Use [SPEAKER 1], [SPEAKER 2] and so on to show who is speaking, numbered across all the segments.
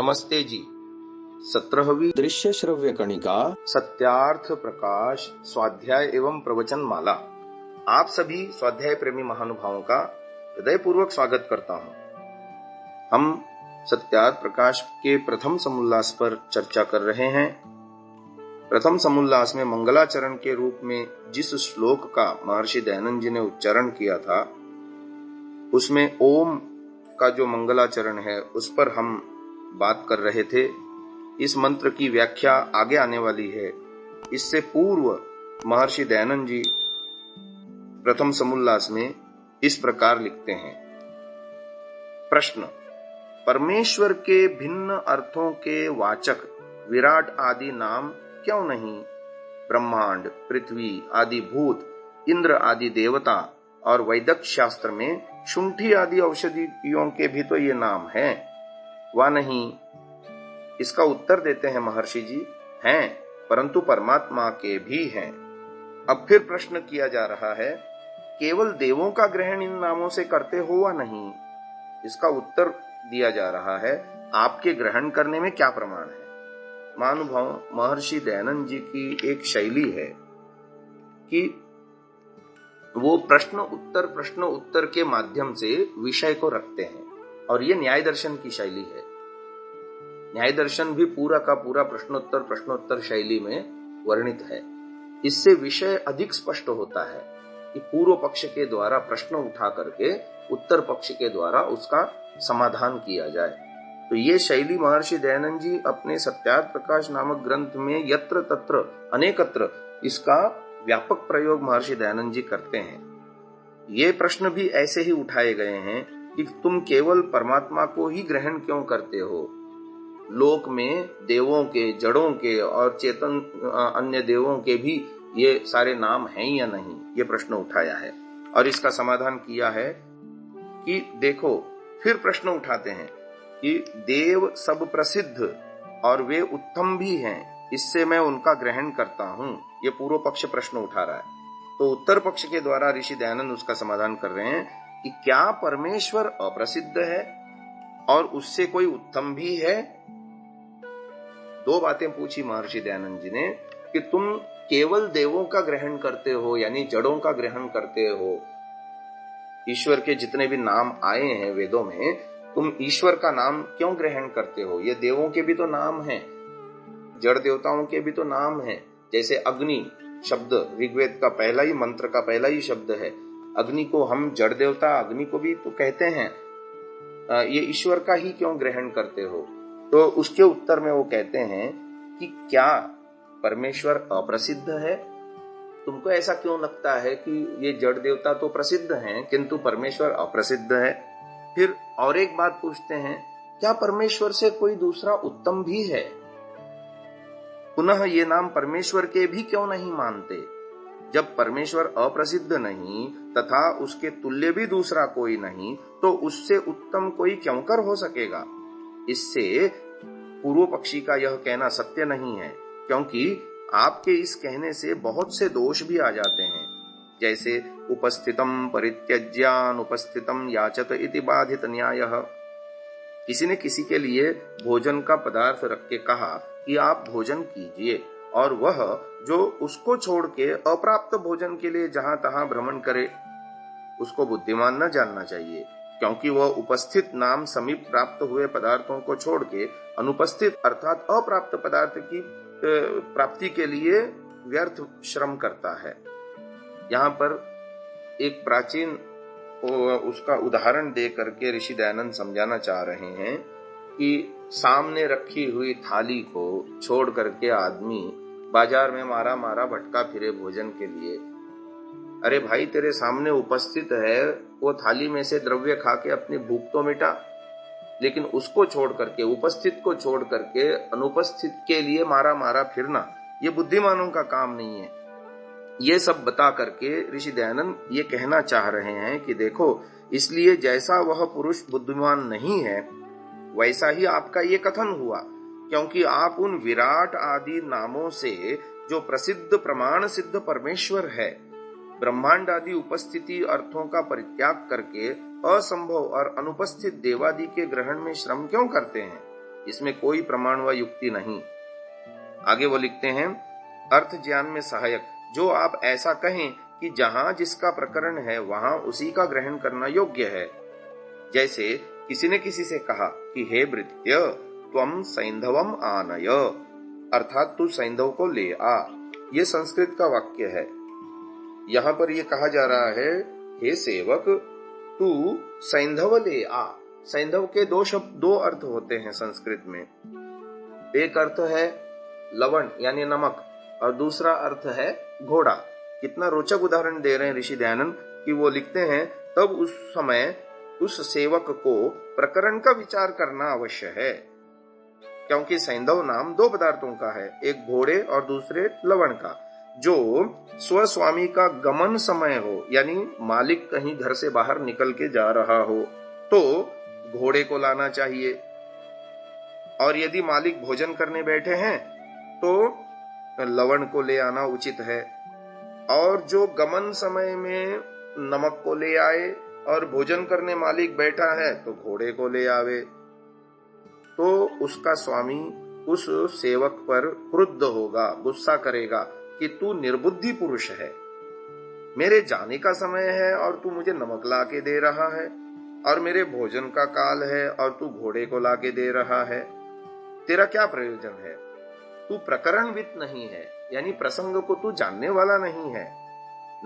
[SPEAKER 1] नमस्ते जी। 17वीं
[SPEAKER 2] दृश्य श्रव्य कणिका
[SPEAKER 1] सत्यार्थ प्रकाश स्वाध्याय एवं प्रवचन माला। आप सभी स्वाध्याय प्रेमी महानुभावों का हृदयपूर्वक स्वागत करता हूँ। हम सत्यार्थ प्रकाश के प्रथम समुल्लास पर चर्चा कर रहे हैं। प्रथम समुल्लास में मंगलाचरण के रूप में जिस श्लोक का महर्षि दयानंद जी ने उच्चारण किया था, उसमें ओम का जो मंगलाचरण है उस पर हम बात कर रहे थे। इस मंत्र की व्याख्या आगे आने वाली है। इससे पूर्व महर्षि दयानंद जी प्रथम समुल्लास में इस प्रकार लिखते हैं। प्रश्न: परमेश्वर के भिन्न अर्थों के वाचक विराट आदि नाम क्यों नहीं? ब्रह्मांड, पृथ्वी आदि भूत, इंद्र आदि देवता और वैदिक शास्त्र में शुंठी आदि औषधियों के भी तो ये नाम हैं, वा नहीं? इसका उत्तर देते हैं महर्षि जी, हैं, परंतु परमात्मा के भी हैं। अब फिर प्रश्न किया जा रहा है, केवल देवों का ग्रहण इन नामों से करते हो वा नहीं? इसका उत्तर दिया जा रहा है, आपके ग्रहण करने में क्या प्रमाण है? महानुभाव, महर्षि दयानंद जी की एक शैली है कि वो प्रश्न उत्तर के माध्यम से विषय को रखते हैं, और ये न्याय दर्शन की शैली है। न्याय दर्शन भी पूरा का पूरा प्रश्नोत्तर शैली में वर्णित है। इससे विषय अधिक स्पष्ट होता है कि पूर्व पक्ष के द्वारा प्रश्न उठा करके उत्तर पक्ष के द्वारा उसका समाधान किया जाए। तो ये शैली महर्षि दयानंद जी अपने सत्यार्थ प्रकाश नामक ग्रंथ में यत्र तत्र अनेकत्र इसका व्यापक प्रयोग महर्षि दयानंद जी करते हैं। ये प्रश्न भी ऐसे ही उठाए गए हैं कि तुम केवल परमात्मा को ही ग्रहण क्यों करते हो? लोक में देवों के, जड़ों के और चेतन अन्य देवों के भी ये सारे नाम हैं या नहीं? ये प्रश्न उठाया है और इसका समाधान किया है कि देखो, फिर प्रश्न उठाते हैं कि देव सब प्रसिद्ध और वे उत्तम भी हैं, इससे मैं उनका ग्रहण करता हूं। ये पूर्व पक्ष प्रश्न उठा रहा है। तो उत्तर पक्ष के द्वारा ऋषि दयानंद उसका समाधान कर रहे हैं कि क्या परमेश्वर अप्रसिद्ध है और उससे कोई उत्तम भी है? दो बातें पूछी महर्षि दयानंद जी ने कि तुम केवल देवों का ग्रहण करते हो, यानी जड़ों का ग्रहण करते हो। ईश्वर के जितने भी नाम आए हैं वेदों में, तुम ईश्वर का नाम क्यों ग्रहण करते हो? ये देवों के भी तो नाम हैं, जड़ देवताओं के भी तो नाम हैं। जैसे अग्नि शब्द ऋग्वेद का पहला ही मंत्र का पहला ही शब्द है। अग्नि को हम जड़ देवता अग्नि को भी तो कहते हैं। ये ईश्वर का ही क्यों ग्रहण करते हो? तो उसके उत्तर में वो कहते हैं कि क्या परमेश्वर अप्रसिद्ध है? तुमको ऐसा क्यों लगता है कि ये जड़ देवता तो प्रसिद्ध हैं किंतु परमेश्वर अप्रसिद्ध है? फिर और एक बात पूछते हैं, क्या परमेश्वर से कोई दूसरा उत्तम भी है? पुनः ये नाम परमेश्वर के भी क्यों नहीं मानते? जब परमेश्वर अप्रसिद्ध नहीं तथा उसके तुल्य भी दूसरा कोई नहीं, तो उससे उत्तम कोई क्यों कर हो सकेगा? इससे पूर्व पक्षी का यह कहना सत्य नहीं है, क्योंकि आपके इस कहने से बहुत से दोष भी आ जाते हैं। जैसे उपस्थितम परित्यज्यान उपस्थितम याचत इति बाधित न्यायः। किसी ने किसी के लिए भोजन का पदार्थ रख के कहा कि आप भोजन कीजिए, और वह जो उसको छोड़ के अप्राप्त भोजन के लिए जहां तहां भ्रमण करे, उसको बुद्धिमान न जानना चाहिए, क्योंकि वह उपस्थित नाम समीप प्राप्त हुए पदार्थों को छोड़ के अनुपस्थित अर्थात अप्राप्त पदार्थ की प्राप्ति के लिए व्यर्थ श्रम करता है। यहाँ पर एक प्राचीन उसका उदाहरण दे करके ऋषि दयानंद समझाना चाह रहे हैं कि सामने रखी हुई थाली को छोड़ करके आदमी बाजार में मारा मारा भटका फिरे भोजन के लिए। अरे भाई, तेरे सामने उपस्थित है, वो थाली में से द्रव्य खा के अपनी भूख तो मिटा, लेकिन उसको छोड़ करके, उपस्थित को छोड़ करके अनुपस्थित के लिए मारा मारा फिरना, ये बुद्धिमानों का काम नहीं है। ये सब बता करके ऋषि दयानंद ये कहना चाह रहे हैं कि देखो, इसलिए जैसा वह पुरुष बुद्धिमान नहीं है, वैसा ही आपका ये कथन हुआ, क्योंकि आप उन विराट आदि नामों से जो प्रसिद्ध प्रमाण सिद्ध परमेश्वर है, ब्रह्मांड आदि उपस्थिति अर्थों का परित्याग करके असंभव और अनुपस्थित देवादि के ग्रहण में श्रम क्यों करते हैं? इसमें कोई प्रमाण व युक्ति नहीं। आगे वो लिखते हैं, अर्थ ज्ञान में सहायक जो आप ऐसा कहें कि जहां जिसका प्रकरण है वहां उसी का ग्रहण करना योग्य है। जैसे किसी ने किसी से कहा कि हे भृत्य त्वम सैंधवम आनय, अर्थात तू सैंधव को ले आ। ये संस्कृत का वाक्य है। यहाँ पर ये कहा जा रहा है, हे सेवक तू सैंधव ले आ। सैंधव के दो अर्थ होते हैं संस्कृत में। एक अर्थ है लवण यानी नमक और दूसरा अर्थ है घोड़ा। कितना रोचक उदाहरण दे रहे हैं ऋषि दयानंद कि वो लिखते हैं, तब उस समय उस सेवक को प्रकरण का विचार करना अवश्य है, क्योंकि सैंधव नाम दो पदार्थों का है, एक घोड़े और दूसरे लवण का। जो स्वस्वामी का गमन समय हो, यानी मालिक कहीं घर से बाहर निकल के जा रहा हो तो घोड़े को लाना चाहिए, और यदि मालिक भोजन करने बैठे हैं तो लवण को ले आना उचित है। और जो गमन समय में नमक को ले आए और भोजन करने मालिक बैठा है तो घोड़े को ले आवे, तो उसका स्वामी उस सेवक पर क्रुद्ध होगा, गुस्सा करेगा कि तू निर्बुद्धि पुरुष है, मेरे जाने का समय है और तू मुझे नमक ला के दे रहा है, और मेरे भोजन का काल है और तू घोड़े को ला के दे रहा है। तेरा क्या प्रयोजन है? तू प्रकरणविद नहीं है, यानी प्रसंग को तू जानने वाला नहीं है।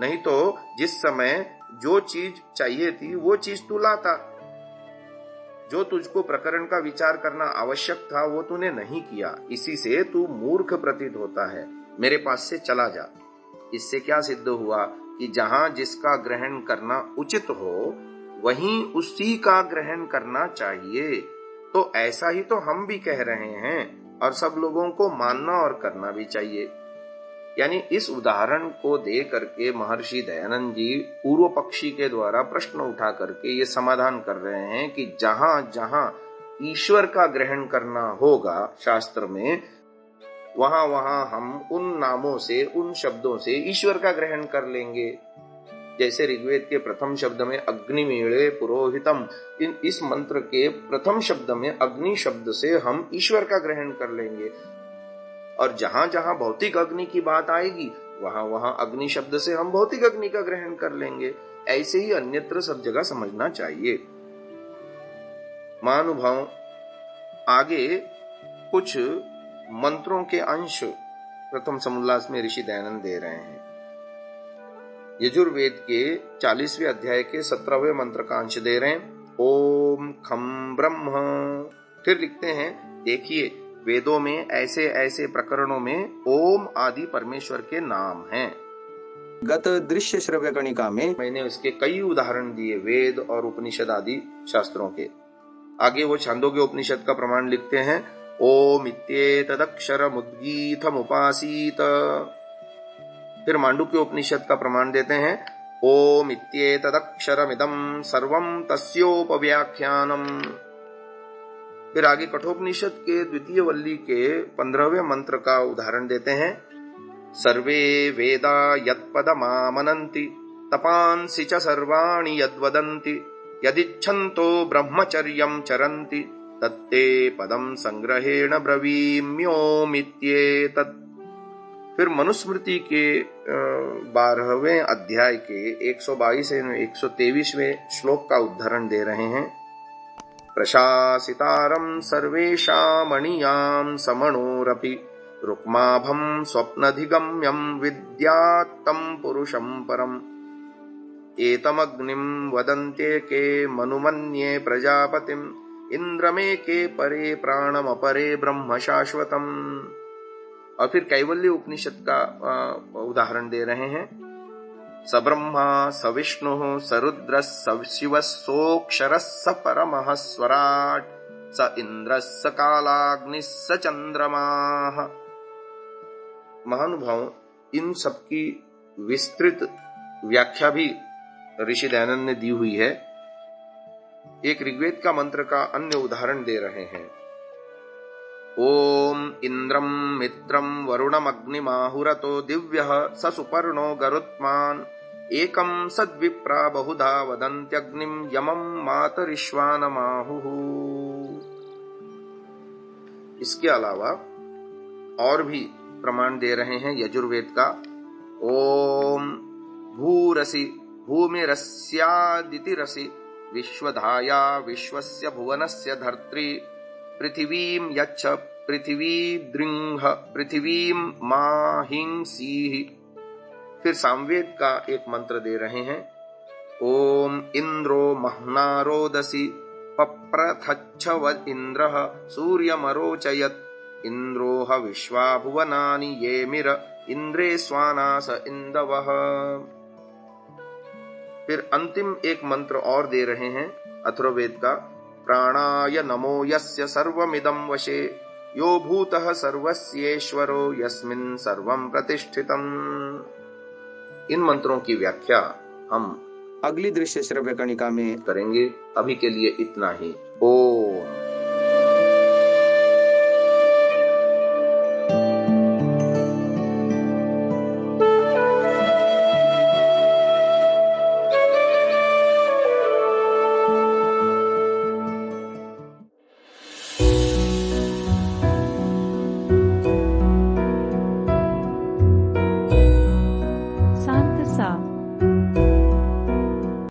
[SPEAKER 1] नहीं तो जिस समय जो चीज चाहिए थी वो चीज तू लाता। जो तुझको प्रकरण का विचार करना आवश्यक था वो तूने नहीं किया, इसी से तू मूर्ख प्रतीत होता है। मेरे पास से चला जा। इससे क्या सिद्ध हुआ कि जहां जिसका ग्रहण करना उचित हो वहीं उसी का ग्रहण करना चाहिए। तो ऐसा ही तो हम भी कह रहे हैं और सब लोगों को मानना और करना भी चाहिए। यानी इस उदाहरण को दे करके महर्षि दयानंद जी पूर्व पक्षी के द्वारा प्रश्न उठा करके ये समाधान कर रहे हैं कि जहां जहां ईश्वर का ग्रहण करना होगा शास्त्र में, वहां वहां हम उन नामों से, उन शब्दों से ईश्वर का ग्रहण कर लेंगे। जैसे ऋग्वेद के प्रथम शब्द में अग्निमीळे पुरोहितम, इस मंत्र के प्रथम शब्द में अग्नि शब्द से हम ईश्वर का ग्रहण कर लेंगे। और जहां जहां भौतिक अग्नि की बात आएगी वहां वहां अग्नि शब्द से हम भौतिक अग्नि का ग्रहण कर लेंगे। ऐसे ही अन्यत्र सब जगह समझना चाहिए। महानुभाव, आगे कुछ मंत्रों के अंश प्रथम समुल्लास में ऋषि दयानंद दे रहे हैं। यजुर्वेद के 40वें अध्याय के 17वें मंत्र का अंश दे रहे हैं। ओम खम ब्रह्म। फिर लिखते हैं, देखिए वेदों में ऐसे ऐसे प्रकरणों में ओम आदि परमेश्वर के नाम हैं। गत दृश्य श्रव्य गणिका में मैंने उसके कई उदाहरण दिए, वेद और उपनिषद आदि शास्त्रों के। आगे वो छांदोग्य उपनिषद का प्रमाण लिखते हैं, ओम इत्येतदक्षरमुद्गीतमुपासीत। फिर मांडुक्य उपनिषद का प्रमाण देते हैं, ओम इत्येतदक्षरमिदं सर्वं तस्योपव्याख्यानम्। फिर आगे कठोपनिषद के द्वितीय वल्ली के 15वें मंत्र का उदाहरण देते हैं, सर्वे वेदा यत्पदमामनन्ति तपांसि च सर्वाणि यद्वदन्ति यदिच्छन्तो ब्रह्मचर्यं चरन्ति तत्ते पदं संग्रहेण ब्रवीम्योमित्येतत्। फिर मनुस्मृति के 12वें अध्याय के 122 से 123वें श्लोक का उदाहरण दे रहे हैं, प्रशासितारं सर्वेषामणियां समणोरपि रुक्माभं स्वप्नधिगम्यं विद्यात्तं पुरुषं परम् एतमग्निं वदन्ते के मनुमन्ये प्रजापतिम् इंद्रमेके परे प्राणमपरे ब्रह्म शाश्वतम्। और फिर कैवल्य उपनिषद का उदाहरण दे रहे हैं, स ब्रह्मा स विष्णु स रुद्र स शिव सोक्षर स परमः स्वराट स इंद्र स कालाग्नि स चंद्रमा। महानुभाव, इन सबकी विस्तृत व्याख्या भी ऋषि दयानंद ने दी हुई है। एक ऋग्वेद का मंत्र का अन्य उदाहरण दे रहे हैं, ओम इंद्रम मित्रम वरुणमग्निमाहुरतो दिव्यः स सुपर्णो गरुत्मान् एकं सद्विप्रा बहुधा वदन्त्यग्निं यमं मातरिश्वानमाहुः। इसके अलावा और भी प्रमाण दे रहे हैं यजुर्वेद का। ओम भूरसि भूमिरस्यादिति रसि विश्वधाया विश्वस्य भुवनस्य धर्त्री पृथिवीं यच्छ पृथिवी दृंह पृथिवीं माहिंसीः। फिर सामवेद का एक मंत्र दे रहे हैं। ओम इंद्रो महना रोदसी पप्रथच्छव इंद्रः सूर्यमरोचयत् इंद्रोह विश्वा भुवनानि येमिर इंद्रे स्वानास इंदवः। फिर अंतिम एक मंत्र और दे रहे हैं अथर्ववेद का। प्राणाय नमो यस्य सर्वमिदं वशे यो भूतः सर्वस्येश्वरो यस्मिन् सर्वं प्रतिष्ठितम्। इन मंत्रों की व्याख्या हम अगली दृश्य श्रव्य कणिका में करेंगे। अभी के लिए इतना ही। ओम।